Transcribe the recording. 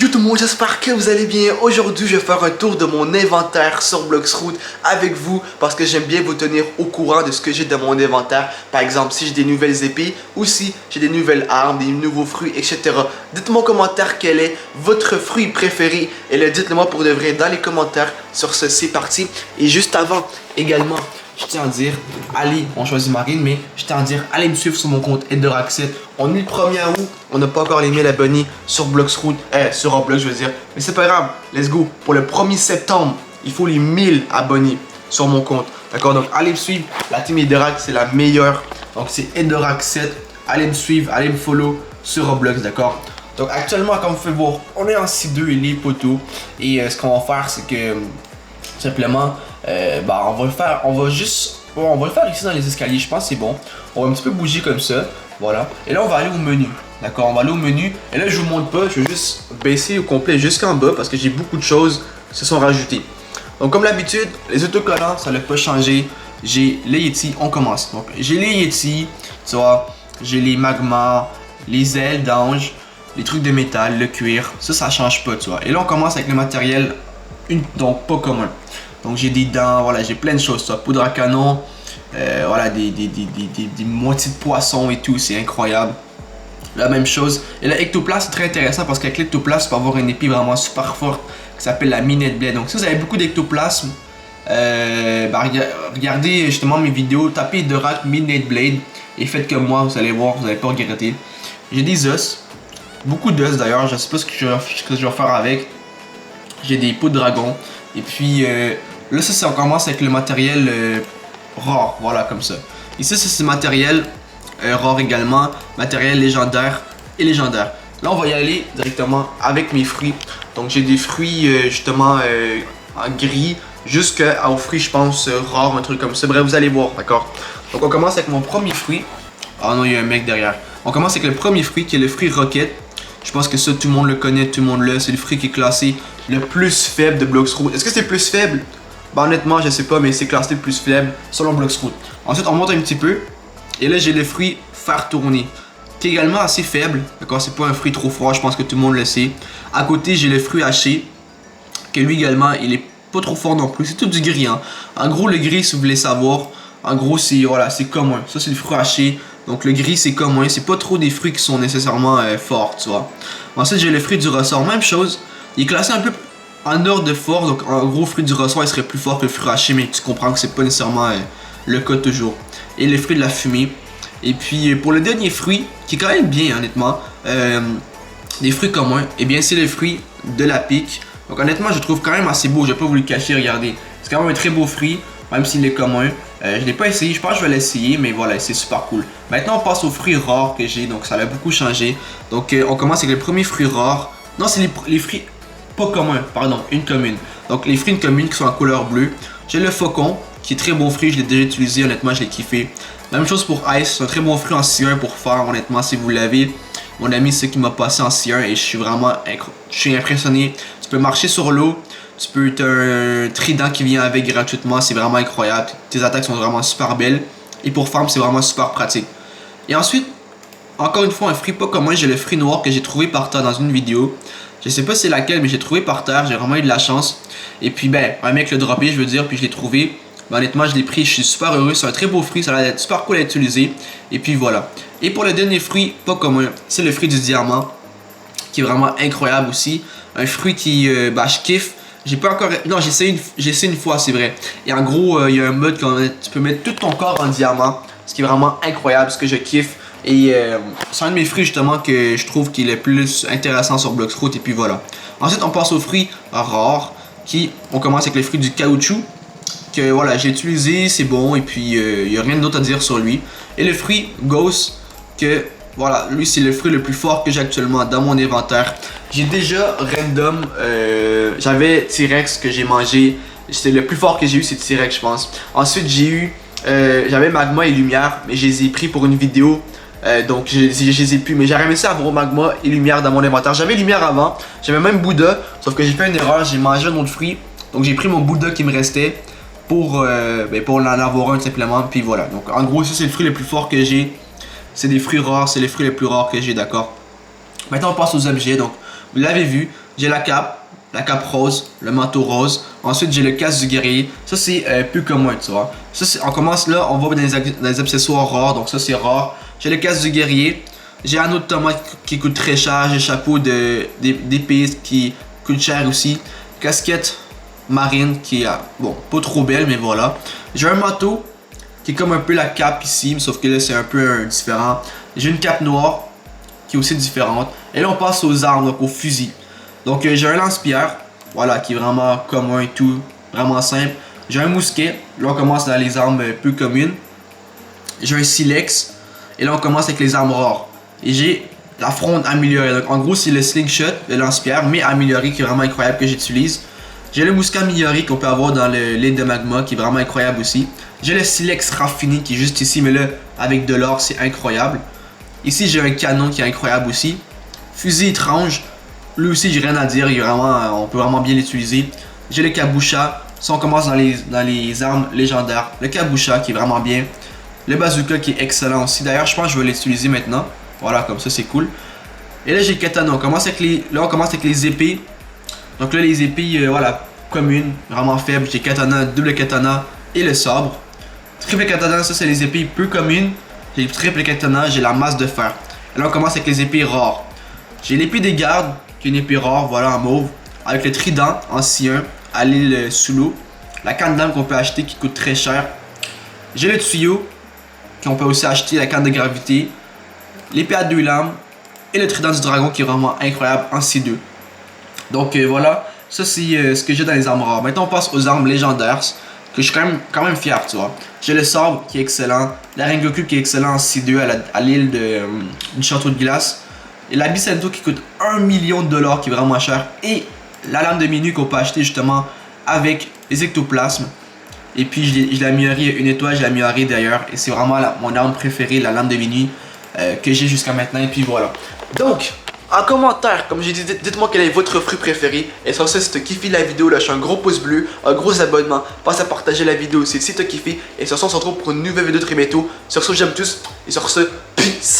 Yo tout le monde, j'espère que vous allez bien. Aujourd'hui, je vais faire un tour de mon inventaire sur Bloxroot avec vous parce que j'aime bien vous tenir au courant de ce que j'ai dans mon inventaire. Par exemple, si j'ai des nouvelles épées ou si j'ai des nouvelles armes, des nouveaux fruits, etc. Dites-moi en commentaire quel est votre fruit préféré et dites-le moi pour de vrai dans les commentaires sur ce. C'est parti. Et juste avant, également, je tiens à dire, allez, on choisit Marine, mais je tiens à dire, allez me suivre sur mon compte Edoraxet. On est le 1er août, on n'a pas encore les 1000 abonnés sur Bloxroot, sur Roblox je veux dire. Mais c'est pas grave, let's go. Pour le 1er septembre, il faut les 1000 abonnés sur mon compte. D'accord, donc allez me suivre, la team Edorax c'est la meilleure. Donc c'est Edoraxet, allez me suivre, allez me follow sur Roblox, d'accord. Donc actuellement, comme vous pouvez voir, on est en C2 et les poteaux. Et ce qu'on va faire, c'est que simplement, on va le faire ici dans les escaliers, je pense que c'est bon. On va un petit peu bouger comme ça, voilà. Et là on va aller au menu, d'accord, on va aller au menu. Et là je vous montre pas, je vais juste baisser au complet jusqu'en bas parce que j'ai beaucoup de choses qui se sont rajoutées. Donc comme d'habitude, les autocollants, ça n'a pas changé. J'ai les Yeti, on commence. Donc j'ai les Yeti, tu vois, j'ai les magmas, les ailes d'ange, les trucs de métal, le cuir, ça change pas, tu vois. Et là on commence avec le matériel, donc pas commun. Donc j'ai des dents, voilà, j'ai plein de choses, ça, poudre à canon, voilà, des moitiés de poisson et tout, c'est incroyable. La même chose. Et là, ectoplasme, c'est très intéressant parce qu'avec l'ectoplasme, tu peux avoir une épée vraiment super forte qui s'appelle la Minette Blade. Donc si vous avez beaucoup d'ectoplasme, regardez justement mes vidéos, tapez Edorax Minette Blade et faites comme moi, vous allez voir, vous n'allez pas regretter. J'ai des os, beaucoup d'os d'ailleurs, je sais pas ce que je vais faire avec. J'ai des peaux de dragon. Et puis là ça on commence avec le matériel rare, voilà comme ça. Ici c'est matériel rare également, matériel légendaire et légendaire. Là on va y aller directement avec mes fruits. Donc j'ai des fruits justement en gris jusqu'aux fruits je pense rares, un truc comme ça. Bref vous allez voir, d'accord. Donc on commence avec mon premier fruit. Ah non il y a un mec derrière. On commence avec le premier fruit qui est le fruit Rocket. Je pense que ça tout le monde le connaît, tout le monde l'a. C'est le fruit qui est classé le plus faible de Bloxroot. Est-ce que c'est plus faible? Bah honnêtement je sais pas, mais c'est classé le plus faible selon Bloxroot. Ensuite on monte un petit peu. Et là j'ai le fruit Faire Tourner, qui est également assez faible. D'accord, c'est pas un fruit trop froid, je pense que tout le monde le sait. À côté j'ai le fruit Haché, que lui également il est pas trop fort non plus. C'est tout du gris, hein. En gros le gris si vous voulez savoir, en gros c'est voilà, c'est commun. Ça c'est le fruit Haché. Donc le gris c'est commun, c'est pas trop des fruits qui sont nécessairement forts, tu vois. Ensuite j'ai le fruit du ressort, même chose. Il est classé un peu en ordre de fort, donc en gros fruit du ressort il serait plus fort que le fruit haché, mais tu comprends que c'est pas nécessairement le cas toujours. Et le fruit de la fumée. Et puis pour le dernier fruit, qui est quand même bien honnêtement, des fruits communs, et bien c'est le fruit de la pique. Donc honnêtement je trouve quand même assez beau, j'ai pas voulu le cacher, regardez. C'est quand même un très beau fruit, même s'il est commun. Je l'ai pas essayé, je pense que je vais l'essayer, mais voilà, c'est super cool. Maintenant on passe aux fruits rares que j'ai, donc ça a beaucoup changé. Donc on commence avec le premier fruit rare. Non, c'est les fruits pas communs, pardon, une commune. Donc les fruits une commune qui sont en couleur bleue. J'ai le faucon, qui est très bon fruit, je l'ai déjà utilisé, honnêtement je l'ai kiffé. Même chose pour Ice, c'est un très bon fruit en C1 pour faire, honnêtement si vous l'avez. Mon ami c'est ce qui m'a passé en C1 et je suis impressionné. Tu peux marcher sur l'eau. Tu peux être un trident qui vient avec gratuitement, c'est vraiment incroyable. Tes attaques sont vraiment super belles. Et pour farm, c'est vraiment super pratique. Et ensuite, encore une fois, un fruit pas commun, j'ai le fruit noir que j'ai trouvé par terre dans une vidéo. Je sais pas c'est laquelle, mais j'ai trouvé par terre, j'ai vraiment eu de la chance. Et puis ben, un mec l'a droppé, je veux dire, puis je l'ai trouvé. Ben, honnêtement, je l'ai pris, je suis super heureux, c'est un très beau fruit, ça a l'air d'être super cool à utiliser. Et puis voilà. Et pour le dernier fruit pas commun, c'est le fruit du diamant, qui est vraiment incroyable aussi. Un fruit qui, je kiffe. J'ai pas encore. Non, j'ai essayé une fois, c'est vrai. Et en gros, il y a un mode quand tu peux mettre tout ton corps en diamant. Ce qui est vraiment incroyable, ce que je kiffe. Et c'est un de mes fruits justement que je trouve qu'il est le plus intéressant sur Bloxroot. Et puis voilà. Ensuite, on passe aux fruits rares. On commence avec les fruits du caoutchouc. Que voilà, j'ai utilisé, c'est bon. Et puis, il n'y a rien d'autre à dire sur lui. Et le fruit Ghost. Que voilà, lui c'est le fruit le plus fort que j'ai actuellement dans mon inventaire. J'ai déjà random, j'avais T-Rex que j'ai mangé. C'était le plus fort que j'ai eu, c'est T-Rex je pense. Ensuite j'ai eu, j'avais Magma et Lumière, mais je les ai pris pour une vidéo. Donc je les ai plus, mais j'ai réussi à avoir Magma et Lumière dans mon inventaire. J'avais Lumière avant, j'avais même Bouddha, sauf que j'ai fait une erreur, j'ai mangé un autre fruit. Donc j'ai pris mon Bouddha qui me restait pour en avoir un tout simplement, puis voilà. Donc en gros ça c'est le fruit le plus fort que j'ai. C'est des fruits rares, c'est les fruits les plus rares que j'ai, d'accord. Maintenant on passe aux objets, donc vous l'avez vu, J'ai la cape rose, le manteau rose. Ensuite, j'ai le casque du guerrier. Ça, c'est plus commun, tu vois. Ça, on commence là, on va dans les accessoires rares. Donc, ça, c'est rare. J'ai le casque du guerrier. J'ai un autre tomate qui coûte très cher. J'ai le chapeau d'épée qui coûte cher aussi. Casquette marine qui est, bon, pas trop belle, mais voilà. J'ai un manteau qui est comme un peu la cape ici, sauf que là, c'est un peu différent. J'ai une cape noire qui est aussi différente. Et là, on passe aux armes, donc aux fusils. Donc j'ai un lance-pierre, voilà, qui est vraiment commun et tout, vraiment simple. J'ai un mousquet, là on commence dans les armes peu communes. J'ai un silex, et là on commence avec les armes rares. Et j'ai la fronde améliorée, donc en gros c'est le slingshot, le lance-pierre, mais amélioré, qui est vraiment incroyable, que j'utilise. J'ai le mousquet amélioré qu'on peut avoir dans l'île de magma, qui est vraiment incroyable aussi. J'ai le silex raffiné, qui est juste ici, mais là, avec de l'or, c'est incroyable. Ici j'ai un canon qui est incroyable aussi. Fusil étrange. Lui aussi, j'ai rien à dire, on peut vraiment bien l'utiliser. J'ai le Kabusha, si on commence dans les armes légendaires. Le Kabusha qui est vraiment bien. Le bazooka qui est excellent aussi. D'ailleurs, je pense que je vais l'utiliser maintenant. Voilà, comme ça, c'est cool. Et là, j'ai le katana. Là, on commence avec les épées. Donc là, les épées, voilà, communes, vraiment faibles. J'ai katana, double katana et le sabre. Triple katana, ça, c'est les épées peu communes. J'ai le triple katana, j'ai la masse de fer. Et là, on commence avec les épées rares. J'ai l'épée des gardes, qui est une épée rare, voilà, en mauve, avec le trident ancien à l'île sous l'eau, la canne d'âme qu'on peut acheter qui coûte très cher. J'ai le tuyau, qu'on peut aussi acheter, la canne de gravité, l'épée à 2 lames, et le trident du dragon qui est vraiment incroyable en C2. Donc voilà, ça c'est ce que j'ai dans les armes rares. Maintenant on passe aux armes légendaires, que je suis quand même fier, tu vois. J'ai le sabre qui est excellent, la Rengoku qui est excellent en C2 à l'île du château de glace. Et la Bicento qui coûte 1 million de dollars, qui est vraiment cher. Et la lame de minuit qu'on peut acheter justement avec les ectoplasmes. Et puis je l'ai amélioré une étoile, je l'ai amélioré d'ailleurs. Et c'est vraiment mon arme préférée, la lame de minuit, que j'ai jusqu'à maintenant. Et puis voilà. Donc, en commentaire, comme j'ai dit, dites-moi quel est votre fruit préféré. Et sur ce, si tu as kiffé la vidéo, lâche un gros pouce bleu, un gros abonnement. Passe à partager la vidéo aussi si tu as kiffé. Et sur ce, on se retrouve pour une nouvelle vidéo très bientôt. Sur ce, j'aime tous. Et sur ce, peace!